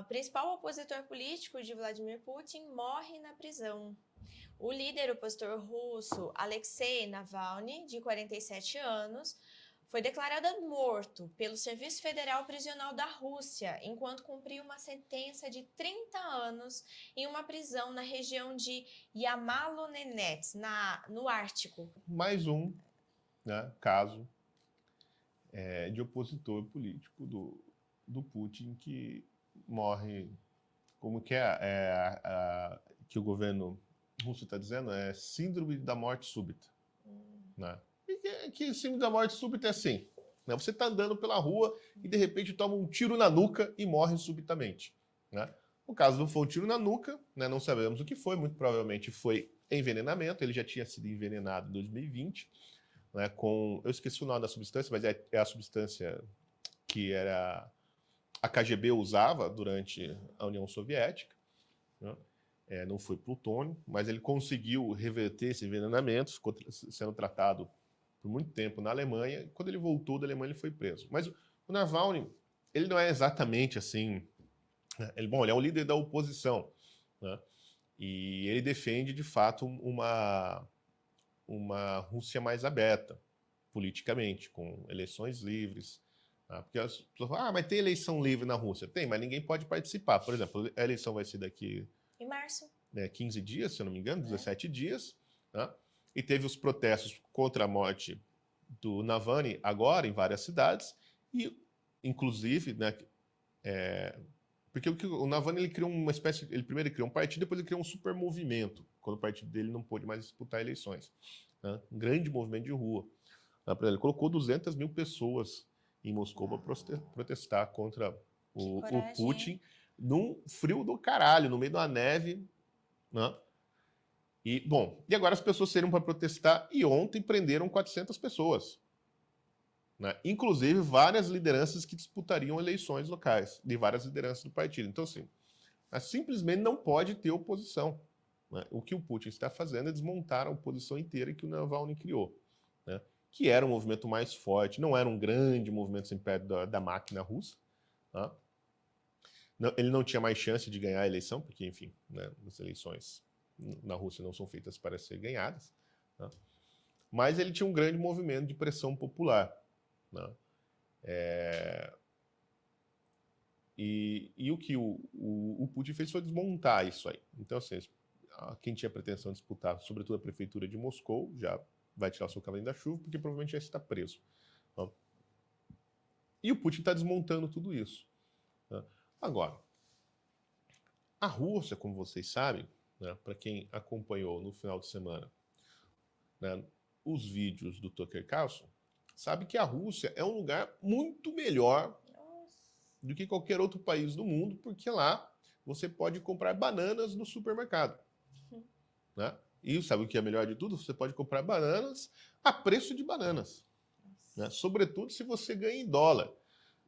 principal opositor político de Vladimir Putin morre na prisão. O líder opositor russo Alexei Navalny, de 47 anos, foi declarado morto pelo Serviço Federal Prisional da Rússia, enquanto cumpria uma sentença de 30 anos em uma prisão na região de Yamalo-Nenets, no Ártico. Mais um, né, caso de opositor político do Putin que morre, como que que o governo russo está dizendo, é síndrome da morte súbita. Né? E que síndrome da morte súbita é assim, né? Você está andando pela rua e de repente toma um tiro na nuca e morre subitamente. Né? No caso não foi um tiro na nuca, né? Não sabemos o que foi, muito provavelmente foi envenenamento, ele já tinha sido envenenado em 2020, né, eu esqueci o nome da substância, mas é a substância que a KGB usava durante a União Soviética. Né? Não foi plutônio, mas ele conseguiu reverter esse envenenamento, ficou sendo tratado por muito tempo na Alemanha, e quando ele voltou da Alemanha ele foi preso. Mas o Navalny, ele não é exatamente assim, né? Ele é um líder da oposição, né? E ele defende de fato uma Rússia mais aberta politicamente, com eleições livres. Tá? Porque as pessoas falam, mas tem eleição livre na Rússia? Tem, mas ninguém pode participar. Por exemplo, a eleição vai ser daqui... Em março. 15 dias, se eu não me engano, 17 dias. Tá? E teve os protestos contra a morte do Navalny agora em várias cidades. E, inclusive, né, porque o Navalny ele criou uma espécie... Ele primeiro criou um partido, depois ele criou um super movimento, quando o partido dele não pôde mais disputar eleições. Né? Um grande movimento de rua. Ele colocou 200 mil pessoas em Moscou para protestar contra o Putin, num frio do caralho, no meio da neve. Né? E agora as pessoas saíram para protestar e ontem prenderam 400 pessoas. Né? Inclusive várias lideranças que disputariam eleições locais, de várias lideranças do partido. Então, assim, simplesmente não pode ter oposição. Né? O que o Putin está fazendo é desmontar a oposição inteira que o Navalny criou. Né? Que era um movimento mais forte, não era um grande movimento sem perto da máquina russa. Tá? Ele não tinha mais chance de ganhar a eleição, porque, enfim, né, as eleições na Rússia não são feitas para ser ganhadas. Tá? Mas ele tinha um grande movimento de pressão popular. Né? E o que o Putin fez foi desmontar isso aí. Então, assim, quem tinha pretensão de disputar, sobretudo a prefeitura de Moscou, já vai tirar o seu cavalinho da chuva, porque provavelmente já está preso. Tá? E o Putin está desmontando tudo isso. Né? Agora, a Rússia, como vocês sabem, né, para quem acompanhou no final de semana, né, os vídeos do Tucker Carlson, sabe que a Rússia é um lugar muito melhor do que qualquer outro país do mundo, porque lá você pode comprar bananas no supermercado. Né? E sabe o que é melhor de tudo? Você pode comprar bananas a preço de bananas. Né? Sobretudo se você ganha em dólar.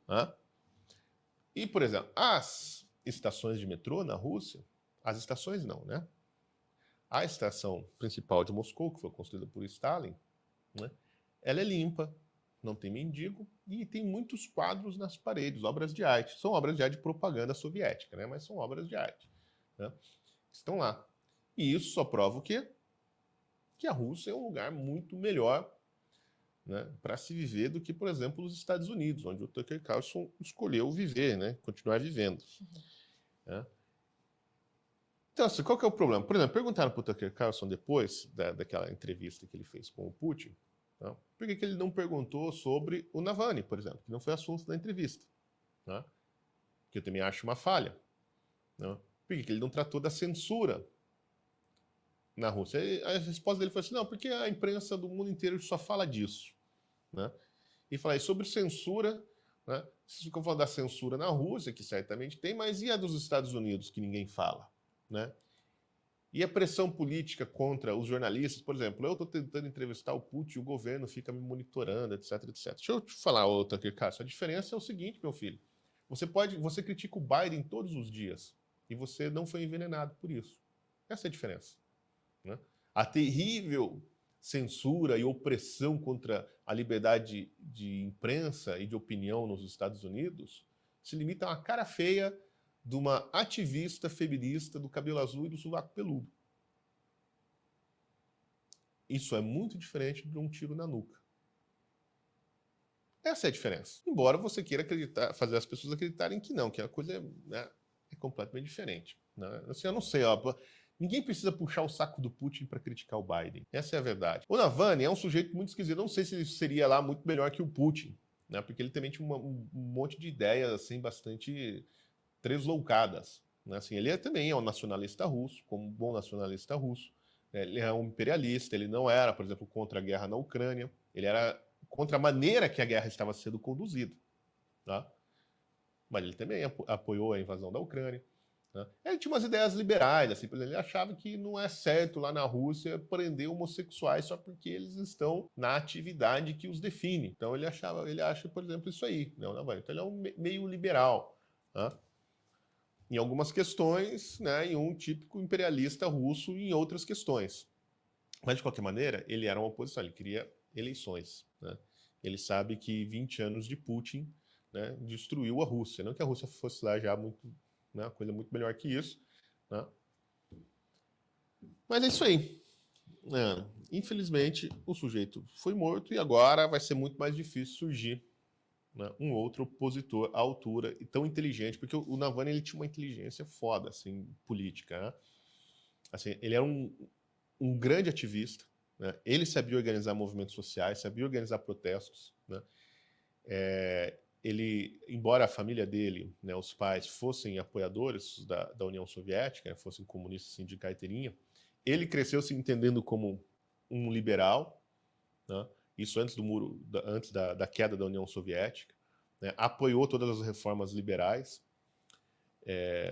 Né? E, por exemplo, as estações de metrô na Rússia, as estações não, né? A estação principal de Moscou, que foi construída por Stalin, né? Ela é limpa, não tem mendigo e tem muitos quadros nas paredes, obras de arte. São obras de arte de propaganda soviética, né? Mas são obras de arte. Né? Estão lá. E isso só prova o quê? Que a Rússia é um lugar muito melhor, né, para se viver do que, por exemplo, os Estados Unidos, onde o Tucker Carlson escolheu viver, né, continuar vivendo. Né? Então, assim, qual que é o problema? Por exemplo, perguntaram para o Tucker Carlson depois daquela entrevista que ele fez com o Putin, tá? Por que ele não perguntou sobre o Navalny, por exemplo, que não foi assunto da entrevista. Né? Que eu também acho uma falha. Né? Por que ele não tratou da censura na Rússia? E a resposta dele foi assim, não, porque a imprensa do mundo inteiro só fala disso. Né? E falar sobre censura, né? Vocês ficam falando da censura na Rússia, que certamente tem, mas e a dos Estados Unidos, que ninguém fala? Né? E a pressão política contra os jornalistas, por exemplo, eu estou tentando entrevistar o Putin e o governo fica me monitorando, etc, etc. Deixa eu te falar, Tucker Carlson, a diferença é o seguinte, meu filho, você critica o Biden todos os dias e você não foi envenenado por isso. Essa é a diferença. Né? A terrível censura e opressão contra a liberdade de imprensa e de opinião nos Estados Unidos se limita a uma cara feia de uma ativista feminista do cabelo azul e do sovaco peludo. Isso é muito diferente de um tiro na nuca. Essa é a diferença. Embora você queira acreditar, fazer as pessoas acreditarem que não, que a coisa é, né, é completamente diferente. Né? Assim, eu não sei, ó, ninguém precisa puxar o saco do Putin para criticar o Biden. Essa é a verdade. O Navalny é um sujeito muito esquisito. Eu não sei se ele seria lá muito melhor que o Putin, né? Porque ele também tinha um monte de ideias assim, bastante tresloucadas. Né? Assim, ele também é um nacionalista russo, como um bom nacionalista russo. Né? Ele é um imperialista, ele não era, por exemplo, contra a guerra na Ucrânia, ele era contra a maneira que a guerra estava sendo conduzida. Tá? Mas ele também apoiou a invasão da Ucrânia. Né? Ele tinha umas ideias liberais, assim, por exemplo, ele achava que não é certo lá na Rússia prender homossexuais só porque eles estão na atividade que os define. Então ele acha, por exemplo, isso aí. Não, não vai. Então ele é um meio liberal. Né? Em algumas questões, né, e um típico imperialista russo em outras questões. Mas, de qualquer maneira, ele era uma oposição, ele queria eleições. Né? Ele sabe que 20 anos de Putin, né, destruiu a Rússia. Não que a Rússia fosse lá já muito, né, uma coisa muito melhor que isso. Né? Mas é isso aí. Infelizmente, o sujeito foi morto e agora vai ser muito mais difícil surgir, né, um outro opositor à altura e tão inteligente, porque o Navalny ele tinha uma inteligência foda, assim, política. Né? Assim, ele era um grande ativista, né? Ele sabia organizar movimentos sociais, sabia organizar protestos. Né? Ele, embora a família dele, né, os pais, fossem apoiadores da União Soviética, né, fossem comunistas assim, de carteirinha, ele cresceu se entendendo como um liberal, né? Isso antes do muro, antes da queda da União Soviética, né? Apoiou todas as reformas liberais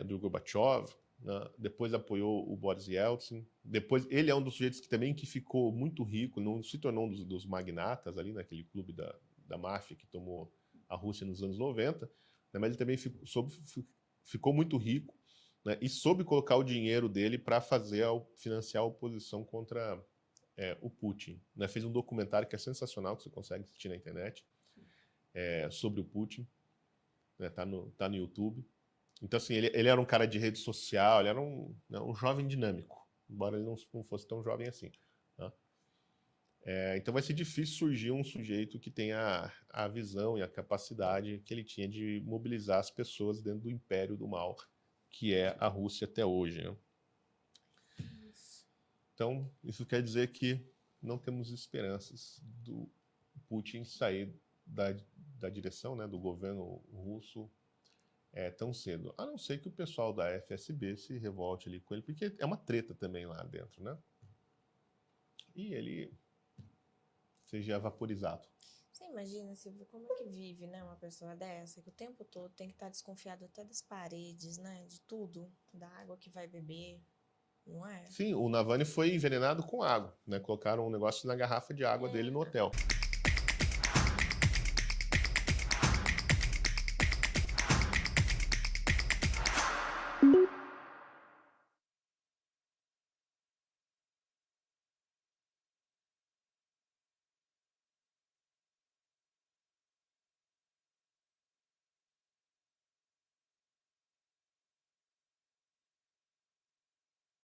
do Gorbachev, né? Depois apoiou o Boris Yeltsin. Depois ele é um dos sujeitos que ficou muito rico, não se tornou um dos magnatas ali naquele clube da máfia que tomou a Rússia nos anos 90, né? Mas ele também ficou muito rico, né? E soube colocar o dinheiro dele para financiar a oposição contra o Putin. Né? Fez um documentário que é sensacional, que você consegue assistir na internet, sobre o Putin. Né? Tá no YouTube. Então, assim, ele era um cara de rede social, ele era um jovem dinâmico, embora ele não fosse tão jovem assim. Né? Então vai ser difícil surgir um sujeito que tenha a visão e a capacidade que ele tinha de mobilizar as pessoas dentro do império do mal, que é a Rússia até hoje. Né? Então, isso quer dizer que não temos esperanças do Putin sair da direção, né, do governo russo tão cedo. A não ser que o pessoal da FSB se revolte ali com ele, porque é uma treta também lá dentro, né? E ele seja vaporizado. Você imagina, Silvio, como é que vive, né, uma pessoa dessa, que o tempo todo tem que estar desconfiado até das paredes, né, de tudo, da água que vai beber, não é? Sim, o Navalny foi envenenado com água, né? Colocaram um negócio na garrafa de água dele no hotel.